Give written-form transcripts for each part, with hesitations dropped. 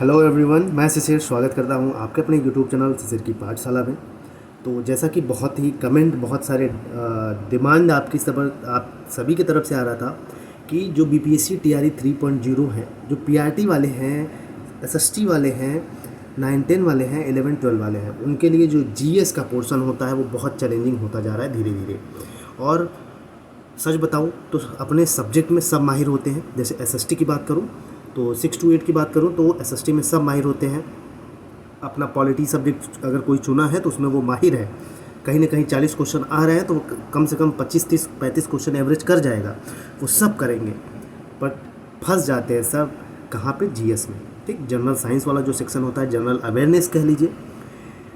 Hello everyone, मैं शिशिर स्वागत करता हूं आपके अपने यूट्यूब चैनल शिशिर की पाठशाला में। तो जैसा कि बहुत ही कमेंट, बहुत सारे डिमांड आपकी सब आप सभी की तरफ से आ रहा था कि जो बीपीएससी टीआरई 3.0 है, जो पीआरटी वाले हैं, एसएसटी वाले हैं, 9-10 वाले हैं, 11-12 वाले हैं, उनके लिए जो जीएस का पोर्शन होता है वो बहुत चैलेंजिंग होता जा रहा है धीरे धीरे। और सच बताऊं तो अपने सब्जेक्ट में सब माहिर होते हैं। जैसे एसएसटी की बात करूं तो 6 to 8 की बात करूं तो एसएसटी में सब माहिर होते हैं। अपना पॉलिटी सब्जेक्ट अगर कोई चुना है तो उसमें वो माहिर है। कहीं ना कहीं 40 क्वेश्चन आ रहे हैं तो कम से कम 25-30-35 क्वेश्चन एवरेज कर जाएगा, वो सब करेंगे। बट फंस जाते हैं सब कहाँ पे? जीएस में। ठीक, जनरल साइंस वाला जो सेक्शन होता है, जनरल अवेयरनेस कह लीजिए,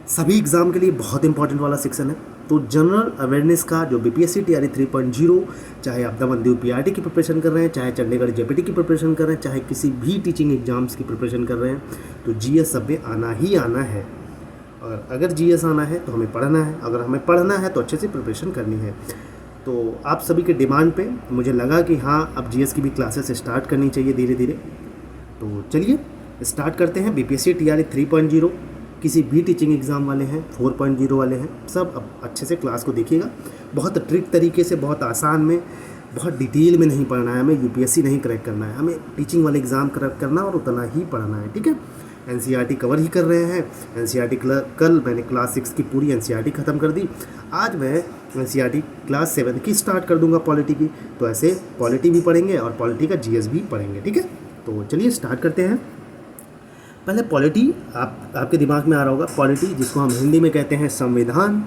सभी एग्ज़ाम के लिए बहुत इंपॉर्टेंट वाला सेक्शन है। तो जनरल अवेयरनेस का जो बीपीएससी टीआरई 3.0, चाहे आप दमन दीव पीआरटी की प्रिपरेशन कर रहे हैं, चाहे चंडीगढ़ जेपीटी की प्रिपरेशन कर रहे हैं, चाहे किसी भी टीचिंग एग्जाम्स की प्रिपरेशन कर रहे हैं, तो जीएस सब में आना ही आना है। और अगर जीएस आना है तो हमें पढ़ना है, अगर हमें पढ़ना है तो अच्छे से प्रिपरेशन करनी है। तो आप सभी के डिमांड पे मुझे लगा कि हाँ, अब जीएस की भी क्लासेस स्टार्ट करनी चाहिए धीरे धीरे। तो चलिए स्टार्ट करते हैं। बीपीएससी टीआरई 3.0, किसी भी टीचिंग एग्ज़ाम वाले हैं, 4.0 वाले हैं, सब अब अच्छे से क्लास को देखिएगा। बहुत ट्रिक तरीके से, बहुत आसान में, बहुत डिटेल में नहीं पढ़ना है हमें। यूपीएससी नहीं क्रैक करना है हमें, टीचिंग वाले एग्ज़ाम क्रैक करना और उतना ही पढ़ना है। ठीक है, एनसीईआरटी कवर ही कर रहे हैं। एनसीईआरटी कल मैंने क्लास 6 की पूरी एनसीईआरटी ख़त्म कर दी। आज मैं एनसीईआरटी क्लास 7 की स्टार्ट कर दूंगा, पॉलिटी की। तो ऐसे पॉलिटी भी पढ़ेंगे और पॉलिटी का जीएस भी पढ़ेंगे। ठीक है, तो चलिए स्टार्ट करते हैं। पहले पॉलिटी आपके दिमाग में आ रहा होगा, पॉलिटी जिसको हम हिंदी में कहते हैं संविधान।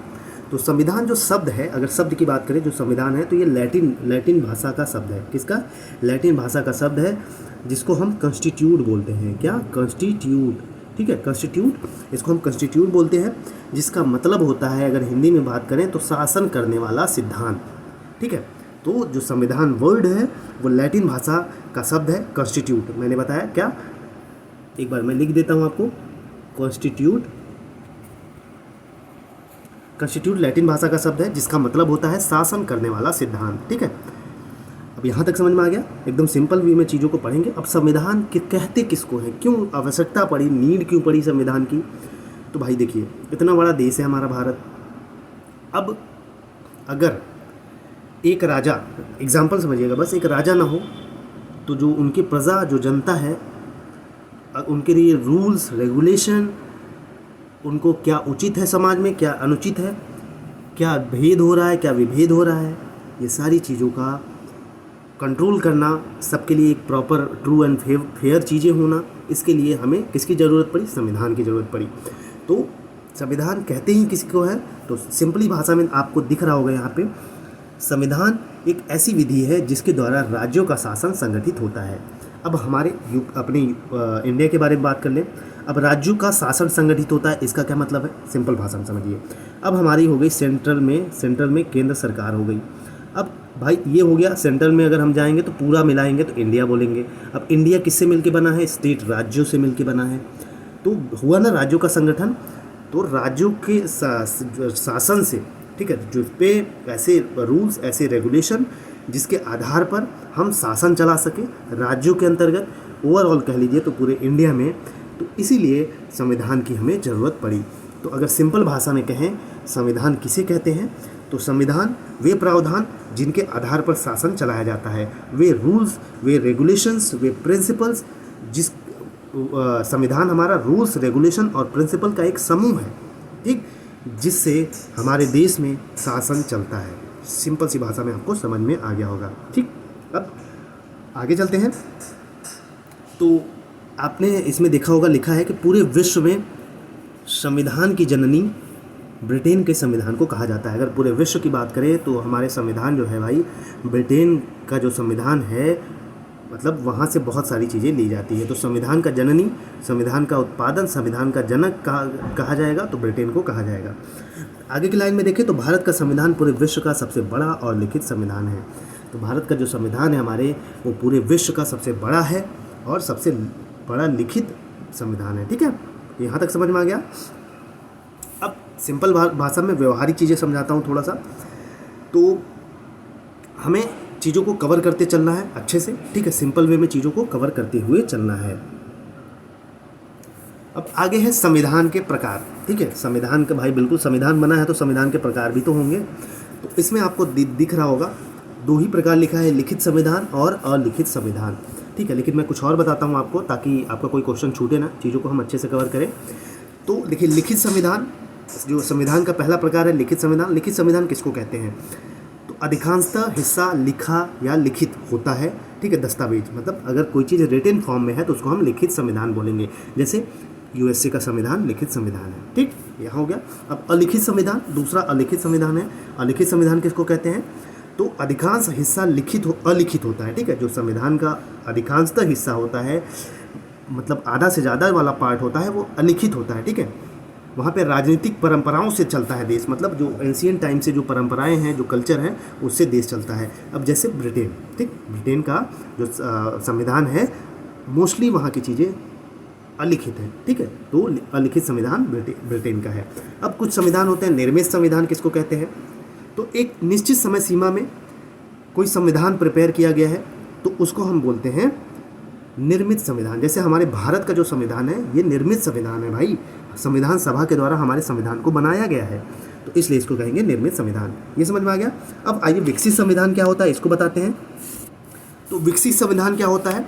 तो संविधान जो शब्द है, अगर शब्द की बात करें, जो संविधान है तो ये लैटिन भाषा का शब्द है। किसका? लैटिन भाषा का शब्द है, जिसको हम कॉन्स्टिट्यूट बोलते हैं। क्या? कॉन्स्टिट्यूट। ठीक है, कॉन्स्टिट्यूट, इसको हम कॉन्स्टिट्यूट बोलते हैं, जिसका मतलब होता है, अगर हिंदी में बात करें तो शासन करने वाला सिद्धांत। ठीक है, तो जो संविधान वर्ड है वो लैटिन भाषा का शब्द है, कॉन्स्टिट्यूट। मैंने बताया क्या, एक बार मैं लिख देता हूं आपको। कॉन्स्टिट्यूट लैटिन भाषा का शब्द है, जिसका मतलब होता है शासन करने वाला सिद्धांत। ठीक है, अब यहां तक समझ में आ गया। एकदम सिंपल वे में चीज़ों को पढ़ेंगे। अब संविधान के कहते किसको है, क्यों आवश्यकता पड़ी, नीड क्यों पड़ी संविधान की? तो भाई देखिए, इतना बड़ा देश है हमारा भारत। अब अगर एक राजा, एग्जाम्पल समझिएगा बस, एक राजा ना हो तो जो उनकी प्रजा, जो जनता है, उनके लिए रूल्स रेगुलेशन, उनको क्या उचित है समाज में, क्या अनुचित है, क्या भेद हो रहा है, क्या विभेद हो रहा है, ये सारी चीज़ों का कंट्रोल करना, सबके लिए एक प्रॉपर ट्रू एंड फेयर चीज़ें होना, इसके लिए हमें किसकी ज़रूरत पड़ी? संविधान की ज़रूरत पड़ी। तो संविधान कहते ही किसको है? तो सिंपली भाषा में आपको दिख रहा होगा यहाँ पे, संविधान एक ऐसी विधि है जिसके द्वारा राज्यों का शासन संगठित होता है। अब हमारे अपने इंडिया के बारे में बात कर लें। अब राज्यों का शासन संगठित होता है, इसका क्या मतलब है? सिंपल भाषा में समझिए। अब हमारी हो गई सेंट्रल में केंद्र सरकार हो गई। अब भाई ये हो गया सेंट्रल में, अगर हम जाएंगे तो पूरा मिलाएंगे तो इंडिया बोलेंगे। अब इंडिया किससे मिलके बना है? स्टेट, राज्यों से मिलके बना है। तो हुआ ना राज्यों का संगठन। तो राज्यों के शासन से, ठीक है, जो पे ऐसे रूल्स, ऐसे रेगुलेशन जिसके आधार पर हम शासन चला सके राज्यों के अंतर्गत, ओवरऑल कह लीजिए तो पूरे इंडिया में। तो इसीलिए संविधान की हमें ज़रूरत पड़ी। तो अगर सिंपल भाषा में कहें संविधान किसे कहते हैं, तो संविधान वे प्रावधान जिनके आधार पर शासन चलाया जाता है, वे रूल्स, वे रेगुलेशंस, वे प्रिंसिपल्स, जिस संविधान हमारा रूल्स, रेगुलेशन और प्रिंसिपल का एक समूह है, ठीक, जिससे हमारे देश में शासन चलता है। सिंपल सी भाषा में आपको समझ में आ गया होगा। ठीक, अब आगे चलते हैं। तो आपने इसमें देखा होगा, लिखा है कि पूरे विश्व में संविधान की जननी ब्रिटेन के संविधान को कहा जाता है। अगर पूरे विश्व की बात करें तो हमारे संविधान जो है भाई, ब्रिटेन का जो संविधान है, मतलब वहाँ से बहुत सारी चीज़ें ली जाती है। तो संविधान का जननी, संविधान का उत्पादन, संविधान का जनक कहा जाएगा तो ब्रिटेन को कहा जाएगा। आगे की लाइन में देखें तो भारत का संविधान पूरे विश्व का सबसे बड़ा और लिखित संविधान है। तो भारत का जो संविधान है हमारे, वो पूरे विश्व का सबसे बड़ा है और सबसे बड़ा लिखित संविधान है। ठीक है, यहाँ तक समझ में आ गया। अब सिंपल भाषा में व्यवहारिक चीज़ें समझाता हूँ थोड़ा सा। तो हमें चीज़ों को कवर करते चलना है अच्छे से। ठीक है, सिंपल वे में चीज़ों को कवर करते हुए चलना है। अब आगे है संविधान के प्रकार। ठीक है, संविधान का भाई बिल्कुल संविधान बना है तो संविधान के प्रकार भी तो होंगे। तो इसमें आपको दिख रहा होगा दो ही प्रकार लिखा है, लिखित संविधान और अलिखित संविधान। ठीक है, लेकिन मैं कुछ और बताता हूँ आपको ताकि आपका कोई क्वेश्चन छूटे ना, चीज़ों को हम अच्छे से कवर करें। तो देखिए, लिखित संविधान, जो संविधान का पहला प्रकार है लिखित संविधान। लिखित संविधान किसको कहते हैं? तो अधिकांशतः हिस्सा लिखा या लिखित होता है। ठीक है, दस्तावेज, मतलब अगर कोई चीज़ रिटन फॉर्म में है तो उसको हम लिखित संविधान बोलेंगे। जैसे यूएसए का संविधान लिखित संविधान है। ठीक, यह हो गया। अब अलिखित संविधान, दूसरा अलिखित संविधान है। अलिखित संविधान किसको कहते हैं? तो अधिकांश हिस्सा अलिखित होता है। ठीक है, जो संविधान का अधिकांशतः हिस्सा होता है, मतलब आधा से ज़्यादा वाला पार्ट होता है, वो अलिखित होता है। ठीक है, वहाँ पे राजनीतिक परंपराओं से चलता है देश, मतलब जो एंशियंट टाइम से जो परंपराएं हैं, जो कल्चर है, उससे देश चलता है। अब जैसे ब्रिटेन, ठीक, ब्रिटेन का जो संविधान है मोस्टली वहाँ की चीज़ें अलिखित है। ठीक है, तो अलिखित संविधान ब्रिटेन का है। अब कुछ संविधान होते हैं निर्मित संविधान किसको कहते हैं? तो एक निश्चित समय सीमा में कोई संविधान प्रिपेयर किया गया है तो उसको हम बोलते हैं निर्मित संविधान। जैसे हमारे भारत का जो संविधान है ये निर्मित संविधान है भाई, संविधान सभा के द्वारा हमारे संविधान को बनाया गया है, तो इसलिए इसको कहेंगे निर्मित संविधान। ये समझ में आ गया। अब आइए विकसित संविधान क्या होता है इसको बताते हैं। तो विकसित संविधान क्या होता है?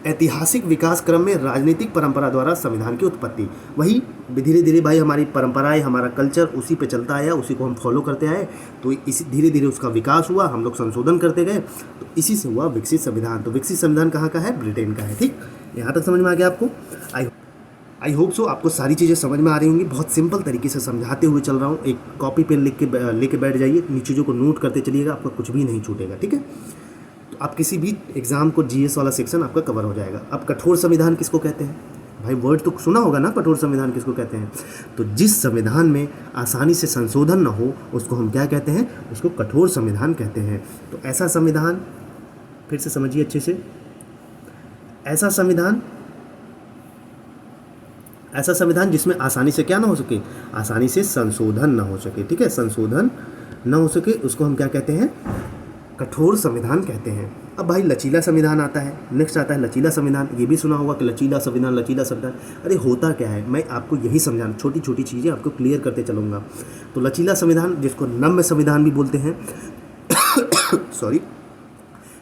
ऐतिहासिक विकास क्रम में राजनीतिक परंपरा द्वारा संविधान की उत्पत्ति। वही धीरे धीरे भाई हमारी परंपराएं, हमारा कल्चर उसी पे चलता आया, उसी को हम फॉलो करते आए, तो इसी धीरे धीरे उसका विकास हुआ, हम लोग संशोधन करते गए, तो इसी से हुआ विकसित संविधान। तो विकसित संविधान कहाँ का है? ब्रिटेन का है। ठीक, यहाँ तक समझ में आ गया आपको? आई होप सो आपको सारी चीज़ें समझ में आ रही होंगी। बहुत सिंपल तरीके से समझाते हुए चल रहा हूँ। एक कॉपी पेन लेके बैठ जाइए, इन चीज़ों को नोट करते चलिएगा, आपका कुछ भी नहीं छूटेगा। ठीक है, आप किसी भी एग्जाम को जीएस वाला सेक्शन आपका कवर हो जाएगा। अब कठोर संविधान किसको कहते हैं? भाई वर्ड तो सुना होगा ना, कठोर संविधान किसको कहते हैं? तो जिस संविधान में आसानी से संशोधन न हो उसको हम क्या कहते हैं? उसको कठोर संविधान कहते हैं। तो ऐसा संविधान, फिर से समझिए अच्छे से, ऐसा संविधान जिसमें आसानी से क्या ना हो सके? आसानी से संशोधन ना हो सके। ठीक है, संशोधन ना हो सके उसको हम क्या कहते हैं? कठोर संविधान कहते हैं। अब भाई लचीला संविधान आता है, नेक्स्ट आता है लचीला संविधान। ये भी सुना होगा कि लचीला संविधान, लचीला संविधान। अरे होता क्या है, मैं आपको यही समझाना, छोटी छोटी चीज़ें आपको क्लियर करते चलूँगा। तो लचीला संविधान, जिसको नम्य संविधान भी बोलते हैं सॉरी,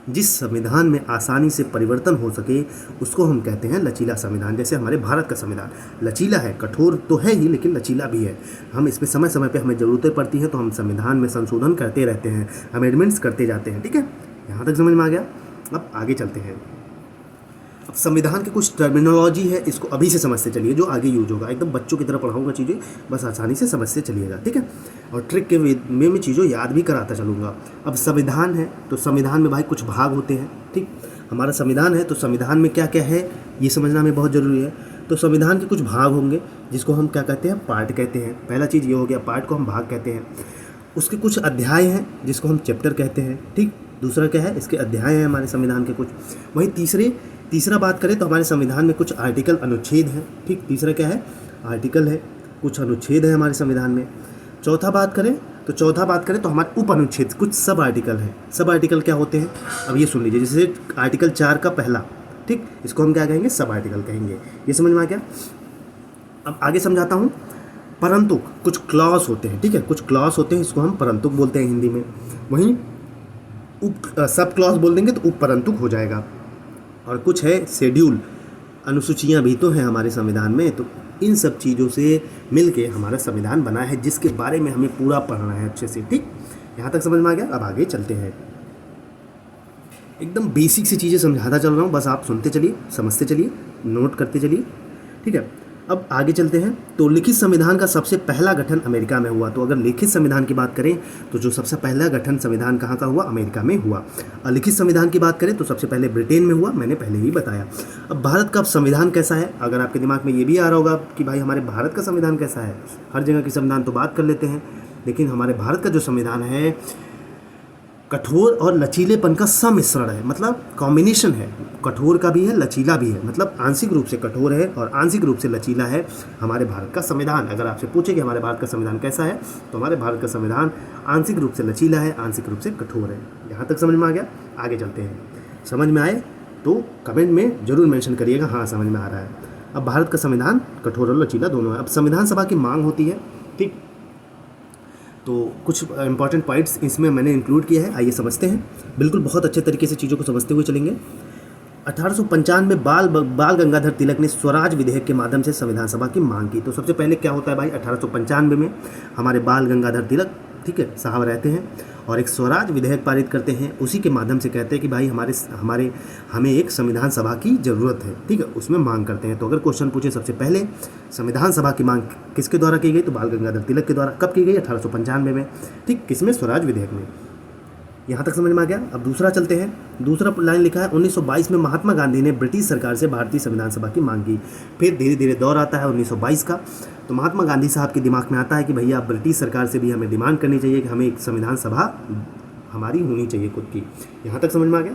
जिस संविधान में आसानी से परिवर्तन हो सके उसको हम कहते हैं लचीला संविधान। जैसे हमारे भारत का संविधान लचीला है, कठोर तो है ही लेकिन लचीला भी है। हम इसमें समय समय पे हमें ज़रूरतें पड़ती हैं तो हम संविधान में संशोधन करते रहते हैं, अमेंडमेंट्स करते जाते हैं। ठीक है, यहाँ तक समझ में आ गया। अब आगे चलते हैं। अब संविधान की कुछ टर्मिनोलॉजी है, इसको अभी से समझते चलिए, जो आगे यूज होगा। एकदम बच्चों की तरह पढ़ाऊंगा चीज़ें, बस आसानी से समझते चलिएगा। ठीक है, और ट्रिक के वे में मैं चीज़ों याद भी कराता चलूँगा। अब संविधान है तो संविधान में भाई कुछ भाग होते हैं। ठीक, हमारा संविधान है तो संविधान में क्या क्या है ये समझना हमें बहुत ज़रूरी है। तो संविधान के कुछ भाग होंगे जिसको हम क्या कहते हैं? पार्ट कहते हैं। पहला चीज़ ये हो गया, पार्ट को हम भाग कहते हैं। उसके कुछ अध्याय हैं जिसको हम चैप्टर कहते हैं। ठीक, दूसरा क्या है? इसके अध्याय हैं हमारे संविधान के कुछ। वहीं तीसरा बात करें तो हमारे संविधान में कुछ आर्टिकल, अनुच्छेद हैं। ठीक, तीसरा क्या है? आर्टिकल है, कुछ अनुच्छेद है हमारे संविधान में। चौथा बात करें तो हमारे उप अनुच्छेद, कुछ सब आर्टिकल हैं। सब आर्टिकल क्या होते हैं? अब ये सुन लीजिए, जैसे आर्टिकल 4 का पहला, ठीक, इसको हम क्या कहेंगे? सब आर्टिकल कहेंगे। ये समझ में आ गया। अब आगे समझाता हूँ। परंतु कुछ क्लॉज होते हैं। ठीक है, कुछ क्लॉज होते हैं, इसको हम परंतुक बोलते हैं हिंदी में। वहीं सब क्लॉज बोल देंगे तो उप परंतुक हो जाएगा। और कुछ है शेड्यूल, अनुसूचियाँ भी तो हैं हमारे संविधान में। तो इन सब चीज़ों से मिलके हमारा संविधान बना है, जिसके बारे में हमें पूरा पढ़ना है अच्छे से। ठीक, यहाँ तक समझ में आ गया। अब आगे चलते हैं। एकदम बेसिक सी चीज़ें समझाता चल रहा हूँ, बस आप सुनते चलिए, समझते चलिए, नोट करते चलिए। ठीक है, अब आगे चलते हैं। तो लिखित संविधान का सबसे पहला गठन अमेरिका में हुआ। तो अगर लिखित संविधान की बात करें तो जो सबसे पहला गठन संविधान कहाँ का हुआ? अमेरिका में हुआ। लिखित संविधान की बात करें तो सबसे पहले ब्रिटेन में हुआ, मैंने पहले ही बताया। अब भारत का संविधान कैसा है? अगर आपके दिमाग में ये भी आ रहा होगा कि भाई हमारे भारत का संविधान कैसा है, हर जगह की संविधान तो बात कर लेते हैं, लेकिन हमारे भारत का जो संविधान है कठोर और लचीलेपन का सम्मिश्रण है, मतलब कॉम्बिनेशन है। कठोर का भी है, लचीला भी है, मतलब आंशिक रूप से कठोर है और आंशिक रूप से लचीला है हमारे भारत का संविधान। अगर आपसे पूछे कि हमारे भारत का संविधान कैसा है, तो हमारे भारत का संविधान आंशिक रूप से लचीला है, आंशिक रूप से कठोर है। यहाँ तक समझ में आ गया। आगे चलते हैं। समझ में आए तो कमेंट में ज़रूर मेंशन करिएगा हाँ समझ में आ रहा है। अब भारत का संविधान कठोर और लचीला दोनों है। अब संविधान सभा की मांग होती है, ठीक। तो कुछ इंपॉर्टेंट पॉइंट्स इसमें मैंने इंक्लूड किया है, आइए समझते हैं। बिल्कुल बहुत अच्छे तरीके से चीज़ों को समझते हुए चलेंगे। 1895 में बाल गंगाधर तिलक ने स्वराज विधेयक के माध्यम से संविधान सभा की मांग की। तो सबसे पहले क्या होता है भाई, 1895 में हमारे बाल गंगाधर तिलक, ठीक है, साहब रहते हैं और एक स्वराज विधेयक पारित करते हैं। उसी के माध्यम से कहते हैं कि भाई हमें एक संविधान सभा की ज़रूरत है, ठीक है, उसमें मांग करते हैं। तो अगर क्वेश्चन पूछे सबसे पहले संविधान सभा की मांग किसके द्वारा की गई, तो बाल गंगाधर तिलक के द्वारा। कब की गई, 1895 में, ठीक, किसमें, स्वराज विधेयक में। यहाँ तक समझ में आ गया। अब दूसरा चलते हैं। दूसरा लाइन लिखा है 1922 में महात्मा गांधी ने ब्रिटिश सरकार से भारतीय संविधान सभा की मांग की। फिर धीरे धीरे दौर आता है 1922 का, तो महात्मा गांधी साहब के दिमाग में आता है कि भैया ब्रिटिश सरकार से भी हमें डिमांड करनी चाहिए कि हमें एक संविधान सभा हमारी होनी चाहिए खुद की। यहाँ तक समझ में आ गया।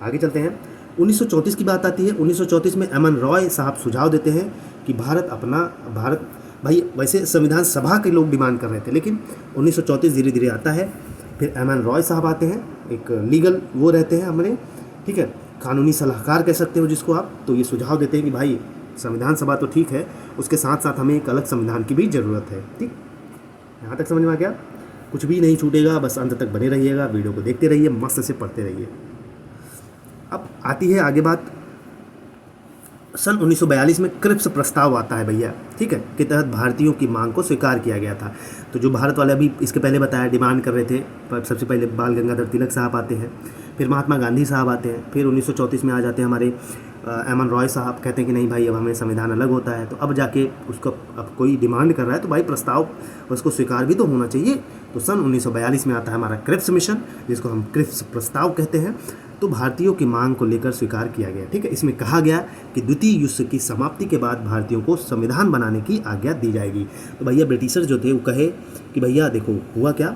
आगे चलते हैं। 1934 की बात आती है। 1934 में एम एन रॉय साहब सुझाव देते हैं कि भारत भाई वैसे संविधान सभा के लोग डिमांड कर रहे थे, लेकिन 1934 धीरे धीरे आता है। फिर एम एन रॉय साहब आते हैं, एक लीगल वो रहते हैं हमारे, ठीक है, कानूनी सलाहकार कह सकते हो जिसको आप। तो ये सुझाव देते हैं कि भाई संविधान सभा तो ठीक है, उसके साथ साथ हमें एक अलग संविधान की भी ज़रूरत है, ठीक। यहाँ तक समझ में आ गया। कुछ भी नहीं छूटेगा, बस अंत तक बने रहिएगा, वीडियो को देखते रहिए, मस्त से पढ़ते रहिए। अब आती है आगे बात, सन 1942 में क्रिप्स प्रस्ताव आता है भैया, ठीक है, के तहत भारतीयों की मांग को स्वीकार किया गया था। तो जो भारत वाले अभी इसके पहले बताया डिमांड कर रहे थे, पर सबसे पहले बाल गंगाधर तिलक साहब आते हैं, फिर महात्मा गांधी साहब आते हैं, फिर 1934 में आ जाते हैं हमारे एम एन रॉय साहब, कहते हैं कि नहीं भाई अब हमें संविधान अलग होता है। तो अब जाके उसको अब कोई डिमांड कर रहा है तो भाई प्रस्ताव उसको स्वीकार भी तो होना चाहिए। तो सन 1942 में आता है हमारा क्रिप्स मिशन, जिसको हम क्रिप्स प्रस्ताव कहते हैं। तो भारतीयों की मांग को लेकर स्वीकार किया गया, ठीक है। इसमें कहा गया कि द्वितीय युद्ध की समाप्ति के बाद भारतीयों को संविधान बनाने की आज्ञा दी जाएगी। तो भैया ब्रिटिशर जो थे वो कहे कि भैया देखो हुआ क्या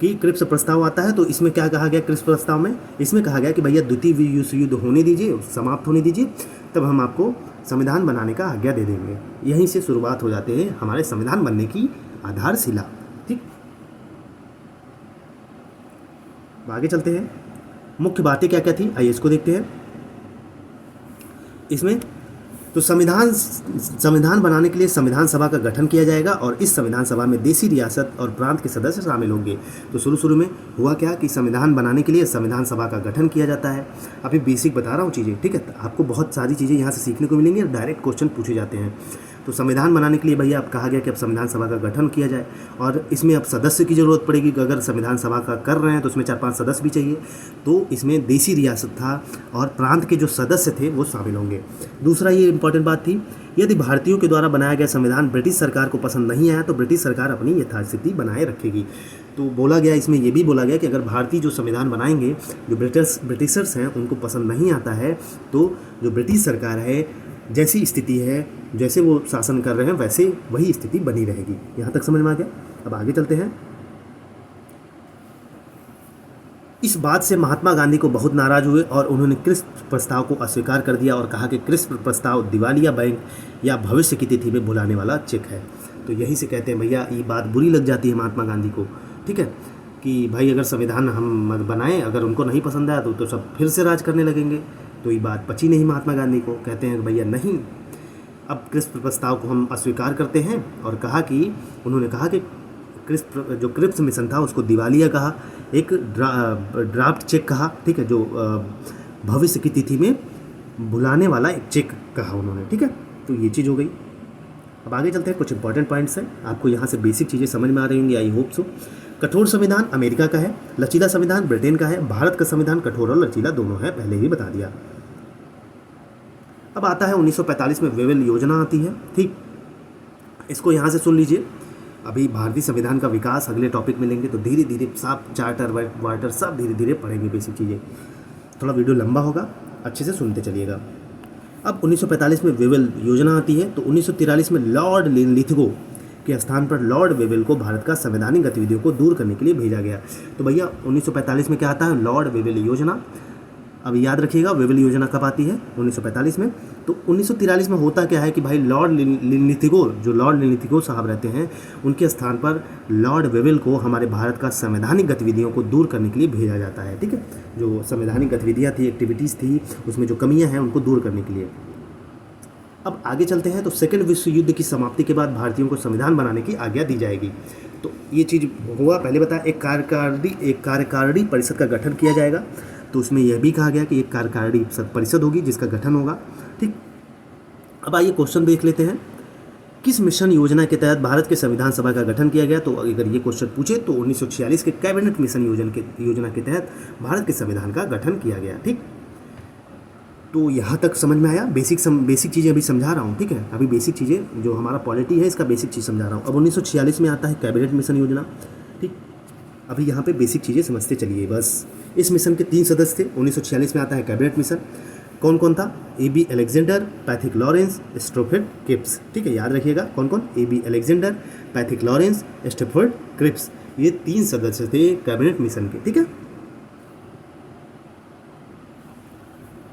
कि क्रिप्स प्रस्ताव आता है। तो इसमें क्या कहा गया क्रिप्स प्रस्ताव में, इसमें कहा गया कि भैया द्वितीय विश्व युद्ध होने दीजिए, समाप्त होने दीजिए, तब हम आपको संविधान बनाने का आज्ञा दे देंगे। यहीं से शुरुआत हो जाते हैं हमारे संविधान बनने की आधारशिला, ठीक। आगे चलते हैं। मुख्य बातें क्या क्या थी, आइए इसको देखते हैं। इसमें तो संविधान बनाने के लिए संविधान सभा का गठन किया जाएगा और इस संविधान सभा में देशी रियासत और प्रांत के सदस्य शामिल होंगे। तो शुरू में हुआ क्या कि संविधान बनाने के लिए संविधान सभा का गठन किया जाता है। अभी बेसिक बता रहा हूँ चीज़ें, ठीक है, आपको बहुत सारी चीज़ें यहाँ से सीखने को मिलेंगी और डायरेक्ट क्वेश्चन पूछे जाते हैं। तो संविधान बनाने के लिए भैया अब कहा गया कि अब संविधान सभा का गठन किया जाए और इसमें अब सदस्य की ज़रूरत पड़ेगी। अगर संविधान सभा का कर रहे हैं तो उसमें 4-5 सदस्य भी चाहिए। तो इसमें देशी रियासत था और प्रांत के जो सदस्य थे वो शामिल होंगे। दूसरा ये इंपॉर्टेंट बात थी, यदि भारतीयों के द्वारा बनाया गया संविधान ब्रिटिश सरकार को पसंद नहीं आया तो ब्रिटिश सरकार अपनी यथास्थिति बनाए रखेगी। तो बोला गया, इसमें ये भी बोला गया कि अगर भारतीय जो संविधान बनाएंगे, जो ब्रिटिशर्स हैं उनको पसंद नहीं आता है, तो जो ब्रिटिश सरकार है जैसी स्थिति है, जैसे वो शासन कर रहे हैं वैसे वही स्थिति बनी रहेगी। यहाँ तक समझ में आ गया। अब आगे चलते हैं। इस बात से महात्मा गांधी को बहुत नाराज हुए और उन्होंने क्रिप्स प्रस्ताव को अस्वीकार कर दिया और कहा कि क्रिप्स प्रस्ताव दिवालिया बैंक या भविष्य की तिथि में भुलाने वाला चेक है। तो यहीं से कहते हैं भैया ये बात बुरी लग जाती है महात्मा गांधी को, ठीक है, कि भाई अगर संविधान हम बनाएं, अगर उनको नहीं पसंद आया तो सब फिर से राज करने लगेंगे। तो ये बात पची नहीं महात्मा गांधी को, कहते हैं भैया नहीं, अब क्रिप्स प्रस्ताव को हम अस्वीकार करते हैं। और कहा कि उन्होंने कहा कि क्रिप्स मिशन था उसको दिवालिया कहा, एक ड्राफ्ट चेक कहा, ठीक है, जो भविष्य की तिथि में भुलाने वाला एक चेक कहा उन्होंने, ठीक है। तो ये चीज़ हो गई। अब आगे चलते हैं। कुछ इंपॉर्टेंट पॉइंट्स हैं, आपको यहाँ से बेसिक चीज़ें समझ में आ रही होंगी, आई होप सो। कठोर संविधान अमेरिका का है, लचीला संविधान ब्रिटेन का है। भारत का संविधान कठोर और लचीला दोनों है, पहले ही बता दिया। अब आता है 1945 में वेवेल योजना आती है, ठीक। इसको यहाँ से सुन लीजिए। अभी भारतीय संविधान का विकास अगले टॉपिक में लेंगे, तो धीरे धीरे सब चार्टर वार्टर सब धीरे धीरे पढ़ेंगे बेसिक चीज़ें। थोड़ा वीडियो लंबा होगा, अच्छे से सुनते चलिएगा। अब 1945 में वेवेल योजना आती है। तो 1943 में लॉर्ड लिथगो के स्थान पर लॉर्ड वेवेल को भारत का संवैधानिक गतिविधियों को दूर करने के लिए भेजा गया। तो भैया 1945 में क्या आता है, लॉर्ड वेवेल योजना। अब याद रखिएगा वेवेल योजना कब आती है, 1945 में। तो 1943 में होता क्या है कि भाई लॉर्ड लिथगो, जो लॉर्ड लिथगो साहब रहते हैं, उनके स्थान पर लॉर्ड वेवेल को हमारे भारत का संवैधानिक गतिविधियों को दूर करने के लिए भेजा जाता है, ठीक है। जो संवैधानिक गतिविधियाँ थी, एक्टिविटीज़ थी, उसमें जो कमियाँ हैं उनको दूर करने के लिए। अब आगे चलते हैं। तो सेकेंड विश्व युद्ध की समाप्ति के बाद भारतीयों को संविधान बनाने की आज्ञा दी जाएगी। तो ये चीज़ हुआ, पहले बताया एक कार्यकारिणी परिषद का गठन किया जाएगा। तो उसमें यह भी कहा गया कि एक कार्यकारिणी परिषद होगी जिसका गठन होगा। ठीक, अब आइए क्वेश्चन देख लेते हैं। किस मिशन योजना के तहत भारत के संविधान सभा का गठन किया गया? तो अगर ये क्वेश्चन पूछे तो 1946 के कैबिनेट मिशन योजना के तहत भारत के संविधान का गठन किया गया। ठीक, तो यहाँ तक समझ में आया। बेसिक चीज़ें अभी समझा रहा हूँ। ठीक है, अभी बेसिक चीज़ें जो हमारा पॉलिटी है इसका बेसिक चीज़ समझा रहा हूँ। अब 1946 में आता है कैबिनेट मिशन योजना। ठीक, अभी यहाँ पे बेसिक चीज़ें समझते चलिए बस। इस मिशन के 3 सदस्य थे। 1946 में आता है कैबिनेट मिशन। कौन कौन था? AB Alexander, Pethick Lawrence, Stafford Cripps. ठीक है, याद रखिएगा कौन कौन? AB Alexander, Pethick Lawrence, Stafford Cripps, ये 3 सदस्य थे कैबिनेट मिशन के। ठीक है,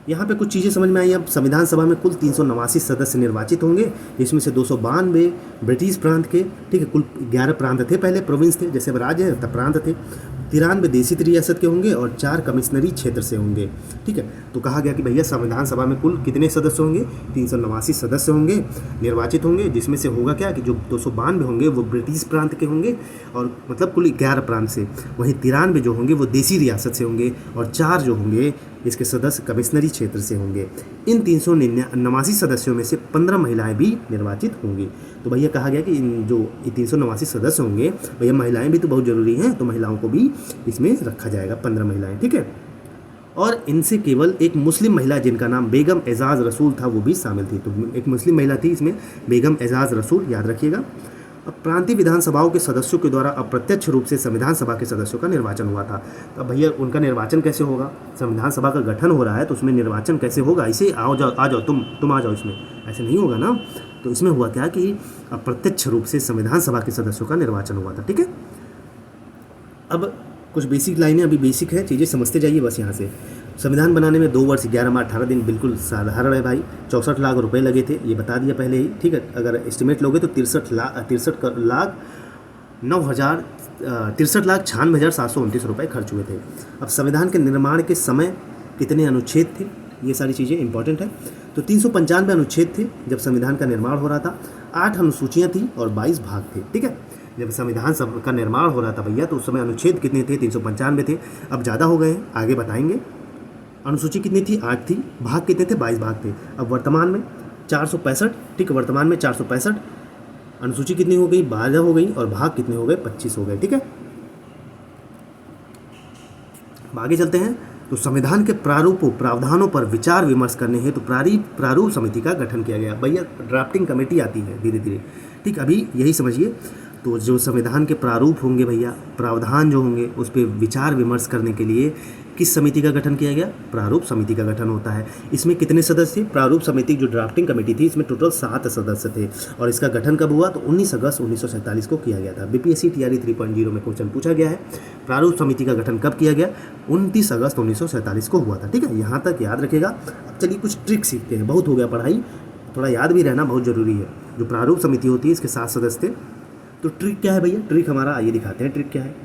यहाँ पे कुछ चीज़ें समझ में आई। अब संविधान सभा में कुल 389 सदस्य निर्वाचित होंगे, जिसमें से 292 ब्रिटिश प्रांत के। ठीक है, कुल 11 प्रांत थे, पहले प्रोविंस थे, जैसे अब राज्य है तब प्रांत थे। 93 देशी रियासत के होंगे और 4 कमिश्नरी क्षेत्र से होंगे। ठीक है, तो कहा गया कि भैया संविधान सभा में कुल कितने सदस्य होंगे? 389 सदस्य होंगे, निर्वाचित होंगे, जिसमें से होगा क्या कि जो 292 होंगे वो ब्रिटिश प्रांत के होंगे, और मतलब कुल 11 प्रांत से। वहीं 93 जो होंगे वो देशी रियासत से होंगे, और 4 जो होंगे इसके सदस्य कमिश्नरी क्षेत्र से होंगे। इन 389 सदस्यों में से 15 महिलाएं भी निर्वाचित होंगी। तो भैया कहा गया कि इन जो 389 सदस्य होंगे, भैया महिलाएं भी तो बहुत ज़रूरी हैं, तो महिलाओं को भी इसमें रखा जाएगा, 15 महिलाएं। ठीक है, और इनसे केवल एक मुस्लिम महिला जिनका नाम बेगम एजाज रसूल था वो भी शामिल थी। तो एक मुस्लिम महिला थी इसमें, बेगम एजाज रसूल, याद रखिएगा। अब प्रांतीय विधानसभाओं के सदस्यों के द्वारा अप्रत्यक्ष रूप से संविधान सभा के सदस्यों का निर्वाचन हुआ था। तो भैया उनका निर्वाचन कैसे होगा? संविधान सभा का गठन हो रहा है तो उसमें निर्वाचन कैसे होगा? ऐसे आ जाओ तुम आ जाओ, इसमें ऐसे नहीं होगा ना। तो इसमें हुआ क्या कि अप्रत्यक्ष रूप से संविधान सभा के सदस्यों का निर्वाचन हुआ था। ठीक है, अब कुछ बेसिक लाइनें, अभी बेसिक है, चीज़ें समझते जाइए बस। यहाँ से संविधान बनाने में 2 वर्ष 11 माह 18 दिन बिल्कुल साधारण है भाई। 64 लाख रुपए लगे थे, ये बता दिया पहले ही। ठीक है, अगर एस्टिमेट लोगे तो 63,96,729 रुपए खर्च हुए थे। अब संविधान के निर्माण के समय कितने अनुच्छेद थे? ये सारी चीज़ें इंपॉर्टेंट है। तो 395 अनुच्छेद थे जब संविधान का निर्माण हो रहा था। 8 अनुसूचियाँ थी और 22 भाग थे। ठीक है, जब संविधान सब का निर्माण हो रहा था भैया तो उस समय अनुच्छेद कितने थे? 395 थे। अब ज़्यादा हो गए हैं, आगे बताएंगे। अनुसूची कितनी थी? 8 थी। भाग कितने थे? 22 भाग थे। अब वर्तमान में 465। ठीक है, वर्तमान में 465। अनुसूची कितनी हो गई? 12 हो गई, और भाग कितने हो गए? 25 हो गए। ठीक है, अब आगे चलते हैं। तो संविधान के प्रावधानों पर विचार विमर्श करने हेतु प्रारूप समिति का गठन किया गया। भैया ड्राफ्टिंग कमेटी आती है धीरे धीरे। ठीक, अभी यही समझिए। तो जो संविधान के प्रारूप होंगे भैया, प्रावधान जो होंगे, उस पर विचार विमर्श करने के लिए किस समिति का गठन किया गया? प्रारूप समिति का गठन होता है। इसमें कितने सदस्य थे? प्रारूप समिति जो ड्राफ्टिंग कमेटी थी इसमें टोटल 7 सदस्य थे, और इसका गठन कब हुआ? तो 19 अगस्त 1947 को किया गया था। BPSC TRE 3.0 में क्वेश्चन पूछा गया है, प्रारूप समिति का गठन कब किया गया? 29 अगस्त 1947 को हुआ था। ठीक है, यहाँ तक याद रखेगा। अब चलिए कुछ ट्रिक सीखते हैं, बहुत हो गया पढ़ाई, थोड़ा याद भी रहना बहुत ज़रूरी है। जो प्रारूप समिति होती है इसके 7 सदस्य थे। तो ट्रिक क्या है भैया? ट्रिक हमारा आइए दिखाते हैं। ट्रिक क्या है?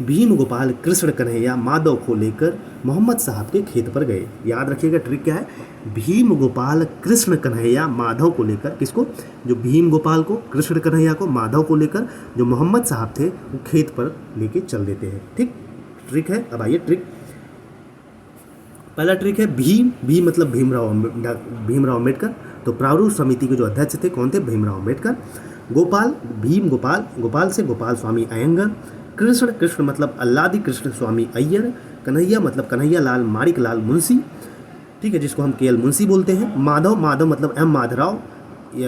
भीम गोपाल कृष्ण कन्हैया माधव को लेकर मोहम्मद साहब के खेत पर गए। याद रखिएगा ट्रिक क्या है? भीम गोपाल कृष्ण कन्हैया माधव को लेकर, किसको? जो भीम गोपाल को, कृष्ण कन्हैया को, माधव को लेकर जो मोहम्मद साहब थे वो खेत पर लेके चल देते हैं। ठीक, ट्रिक है। अब आइए ट्रिक। पहला ट्रिक है भीम मतलब भीमराव अम्बेडकर। तो प्रारूप समिति के जो अध्यक्ष थे कौन थे? भीमराव अम्बेडकर। गोपाल, भीम गोपाल, गोपाल से गोपाल स्वामी अयंगर। कृष्ण मतलब अल्लादी कृष्ण स्वामी अय्यर। कन्हैया मतलब कन्हैया लाल माणिक लाल मुंशी, ठीक है, जिसको हम KL मुंशी बोलते हैं। माधव मतलब M माधवराव,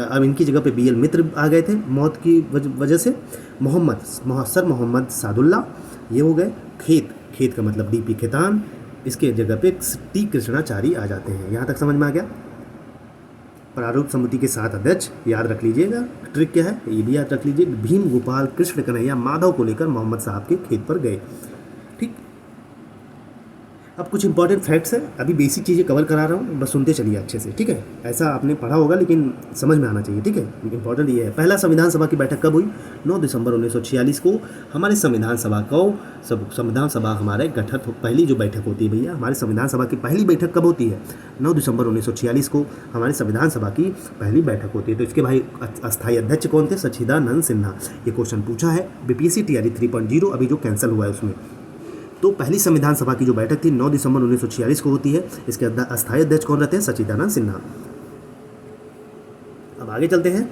अब इनकी जगह पे BL मित्र आ गए थे मौत की वजह से। मोहम्मद सादुल्ला, ये हो गए। खेत का मतलब DP खेतान, इसके जगह पे T कृष्णाचारी आ जाते हैं। यहाँ तक समझ में आ गया? प्रारूप समिति के 7 अध्यक्ष याद रख लीजिएगा। ट्रिक क्या है ये भी याद रख लीजिए। भीम गोपाल कृष्ण कन्हैया माधव को लेकर मोहम्मद साहब के खेत पर गए। ठीक, अब कुछ इंपॉर्टेंट फैक्ट्स है, अभी बेसिक चीज़ें कवर करा रहा हूँ, बस सुनते चलिए अच्छे से, ठीक है। ऐसा आपने पढ़ा होगा लेकिन समझ में आना चाहिए, ठीक है। इंपॉर्टेंट ये है, पहला संविधान सभा की बैठक कब हुई? 9 दिसंबर 1946 को हमारे संविधान सभा को संविधान सभा हमारे गठित पहली जो बैठक होती है भैया, हमारे संविधान सभा की पहली बैठक कब होती है? 9 दिसंबर 1946 को हमारे संविधान सभा की पहली बैठक होती है। तो इसके भाई अस्थायी अध्यक्ष कौन थे? सच्चिदानंद सिन्हा। ये क्वेश्चन पूछा है बीपीएससी टीआरई 3.0 अभी जो कैंसिल हुआ है उसमें। तो पहली संविधान सभा की जो बैठक थी 9 दिसंबर 1946 को होती है। इसके अस्थायी अध्यक्ष कौन रहते हैं? सच्चिदानंद सिन्हा। अब आगे चलते हैं,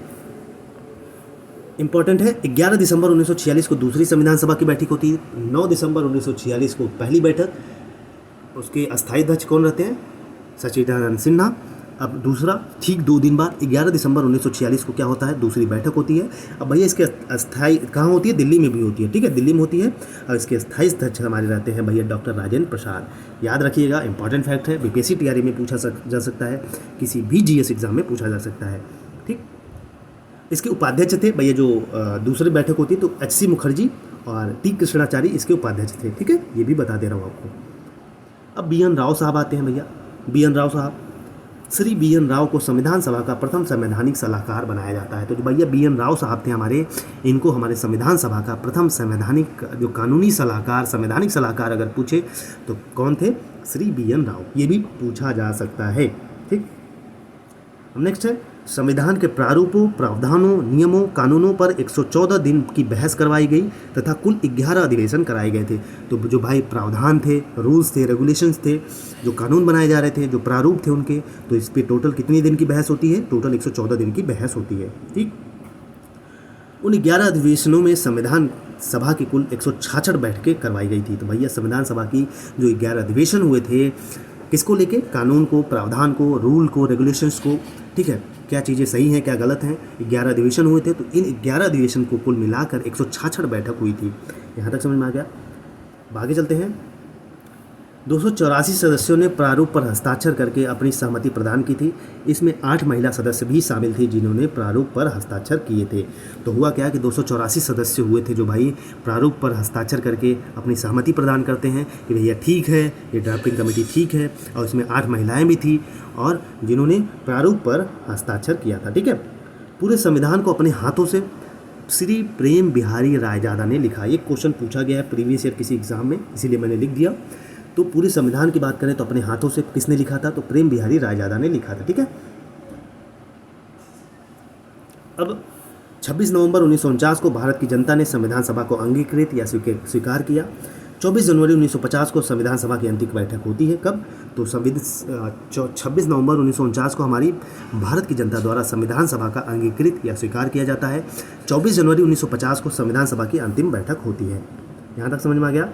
इंपॉर्टेंट है 11 दिसंबर 1946 को दूसरी संविधान सभा की बैठक होती है। 9 दिसंबर 1946 को पहली बैठक, उसके अस्थायी अध्यक्ष कौन रहते हैं? सच्चिदानंद सिन्हा। अब दूसरा ठीक 2 दिन बाद 11 दिसंबर 1946 को क्या होता है? दूसरी बैठक होती है। अब भैया इसके अस्थायी कहाँ होती है? दिल्ली में भी होती है, ठीक है, दिल्ली में होती है। और इसके अस्थायी अध्यक्ष हमारे रहते हैं भैया डॉक्टर राजेंद्र प्रसाद। याद रखिएगा, इंपॉर्टेंट फैक्ट है, बीपीएससी टीआरई में पूछा जा सकता है, किसी भी जीएस एग्जाम में पूछा जा सकता है, ठीक। इसके उपाध्यक्ष थे भैया जो दूसरी बैठक होती है तो एच.सी. मुखर्जी और टी कृष्णाचारी इसके उपाध्यक्ष थे, ठीक है, ये भी बता दे रहा हूँ आपको। अब बी.एन. राव साहब आते हैं भैया, बी.एन. राव साहब, श्री बी.एन. राव को संविधान सभा का प्रथम संवैधानिक सलाहकार बनाया जाता है। तो जो भैया बी.एन. राव साहब थे हमारे, इनको हमारे संविधान सभा का प्रथम संवैधानिक जो कानूनी सलाहकार, संवैधानिक सलाहकार अगर पूछे तो कौन थे? श्री बी.एन. राव। ये भी पूछा जा सकता है, ठीक। अब नेक्स्ट है, संविधान के प्रारूपों, प्रावधानों, नियमों, कानूनों पर 114 दिन की बहस करवाई गई तथा कुल 11 अधिवेशन कराए गए थे। तो जो भाई प्रावधान थे, रूल्स थे, रेगुलेशंस थे, जो कानून बनाए जा रहे थे, जो प्रारूप थे उनके, तो इस पर टोटल कितनी दिन की बहस होती है? टोटल 114 दिन की बहस होती है, ठीक। उन 11 अधिवेशनों में संविधान सभा की कुल 166 बैठकें करवाई गई थी। तो भैया संविधान सभा की जो 11 अधिवेशन हुए थे, किसको लेके? कानून को, प्रावधान को, रूल को, रेगुलेशंस को, ठीक है, क्या चीज़ें सही हैं, क्या गलत हैं। 11 अधिवेशन हुए थे, तो इन 11 अधिवेशन को कुल मिलाकर 166 बैठक हुई थी। यहाँ तक समझ में आ गया? आगे चलते हैं। 284 सदस्यों ने प्रारूप पर हस्ताक्षर करके अपनी सहमति प्रदान की थी। इसमें 8 महिला सदस्य भी शामिल थे जिन्होंने प्रारूप पर हस्ताक्षर किए थे। तो हुआ क्या कि 284 सदस्य हुए थे जो भाई प्रारूप पर हस्ताक्षर करके अपनी सहमति प्रदान करते हैं कि भैया ठीक है, ये ड्राफ्टिंग कमेटी ठीक है, और इसमें 8 महिलाएं भी थी और जिन्होंने प्रारूप पर हस्ताक्षर किया था, ठीक है। पूरे संविधान को अपने हाथों से श्री प्रेम बिहारी रायजादा ने लिखा। ये क्वेश्चन पूछा गया है प्रीवियस ईयर किसी एग्जाम में, इसीलिए मैंने लिख दिया। तो पूरे संविधान की बात करें तो अपने हाथों से किसने लिखा था? तो प्रेम बिहारी रायजादा ने लिखा था, ठीक है। अब 26 नवंबर 1949 को भारत की जनता ने संविधान सभा को अंगीकृत या स्वीकार किया। 24 जनवरी 1950 को संविधान सभा की अंतिम बैठक होती है। कब? तो 26 नवंबर 1949 को हमारी भारत की जनता द्वारा संविधान सभा का अंगीकृत या स्वीकार किया जाता है। 24 जनवरी 1950 को संविधान सभा की अंतिम बैठक होती है। यहाँ तक समझ में आ गया?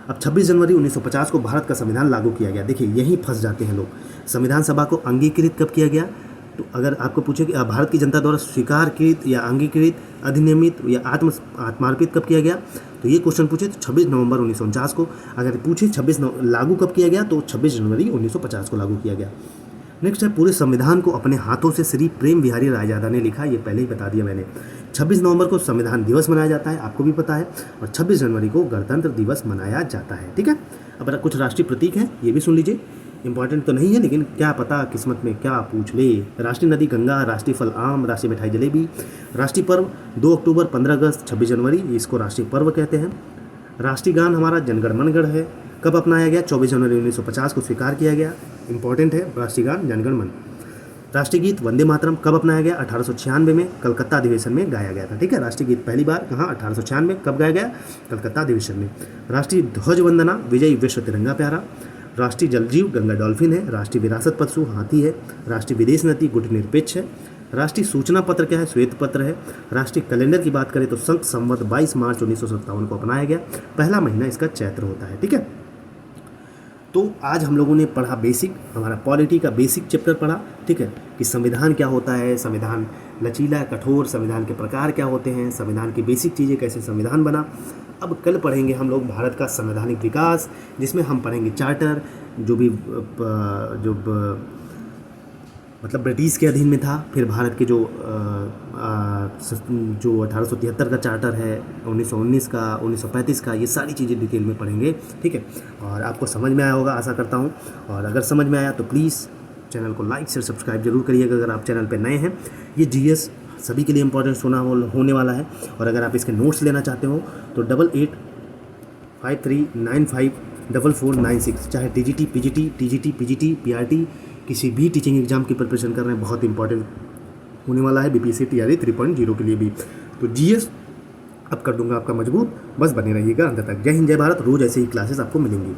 अब 26 जनवरी 1950 को भारत का संविधान लागू किया गया। देखिए यहीं फंस जाते हैं लोग। संविधान सभा को अंगीकृत कब किया गया? तो अगर आपको पूछे कि भारत की जनता द्वारा स्वीकारकृत या अंगीकृत, अधिनियमित या आत्मार्पित कब किया गया, तो ये क्वेश्चन पूछे तो 26 नवंबर 1949 को। अगर पूछे लागू कब किया गया, तो 26 जनवरी 1950 को लागू किया गया। नेक्स्ट है, पूरे संविधान को अपने हाथों से श्री प्रेम बिहारी रायजादा ने लिखा। ये पहले ही बता दिया मैंने। 26 नवंबर को संविधान दिवस मनाया जाता है, आपको भी पता है, और 26 जनवरी को गणतंत्र दिवस मनाया जाता है, ठीक है। अब कुछ राष्ट्रीय प्रतीक हैं, ये भी सुन लीजिए। इंपॉर्टेंट तो नहीं है लेकिन क्या पता किस्मत में क्या पूछ ले। राष्ट्रीय नदी गंगा, राष्ट्रीय फल आम, राष्ट्रीय मिठाई जलेबी। राष्ट्रीय पर्व 2 अक्टूबर, 15 अगस्त, 26 जनवरी, इसको राष्ट्रीय पर्व कहते हैं। राष्ट्रीय गान हमारा जनगण मनगढ़ है। कब अपनाया गया? 24 जनवरी 1950 को स्वीकार किया गया। इंपॉर्टेंट है राष्ट्रीय गान जनगण मन। राष्ट्रीय गीत वंदे मातरम कब अपनाया गया? 1896 में कलकत्ता अधिवेशन में गाया गया था, ठीक है। राष्ट्रीय गीत पहली बार कहाँ? 1896 कब गाया गया? कलकत्ता अधिवेशन में। राष्ट्रीय ध्वज वंदना विजयी विश्व तिरंगा प्यारा। राष्ट्रीय जलजीव गंगा डॉल्फिन है। राष्ट्रीय विरासत पशु हाथी है। राष्ट्रीय विदेश नीति गुट निरपेक्ष है। राष्ट्रीय सूचना पत्र क्या है? श्वेत पत्र है। राष्ट्रीय कैलेंडर की बात करें तो संघ संवत 22 मार्च 1957 को अपनाया गया। पहला महीना इसका चैत्र होता है, ठीक है। तो आज हम लोगों ने पढ़ा बेसिक, हमारा पॉलिटी का बेसिक चैप्टर पढ़ा, ठीक है, कि संविधान क्या होता है, संविधान लचीला कठोर, संविधान के प्रकार क्या होते हैं, संविधान की बेसिक चीज़ें, कैसे संविधान बना। अब कल पढ़ेंगे हम लोग भारत का संवैधानिक विकास, जिसमें हम पढ़ेंगे चार्टर, जो भी मतलब ब्रिटिश के अधीन में था। फिर भारत के जो 1873 का चार्टर है, 1919 का, 1935 का, ये सारी चीज़ें डिटेल में पढ़ेंगे, ठीक है। और आपको समझ में आया होगा आशा करता हूँ। और अगर समझ में आया तो प्लीज़ चैनल को लाइक शेयर सब्सक्राइब जरूर करिएगा अगर आप चैनल पर नए हैं। ये जीएस सभी के लिए इंपॉर्टेंट होने वाला है। और अगर आप इसके नोट्स लेना चाहते हो तो 8853954496, चाहे टीजीटी पीजीटी पीआरटी किसी भी टीचिंग एग्जाम की प्रिपरेशन कर रहे हैं, बहुत इंपॉर्टेंट होने वाला है बीपीएससी टीआरई 3.0 के लिए भी। तो जीएस अब कर दूंगा आपका मजबूत, बस बने रहिएगा अंत तक। जय हिंद जय भारत। रोज़ ऐसे ही क्लासेस आपको मिलेंगी।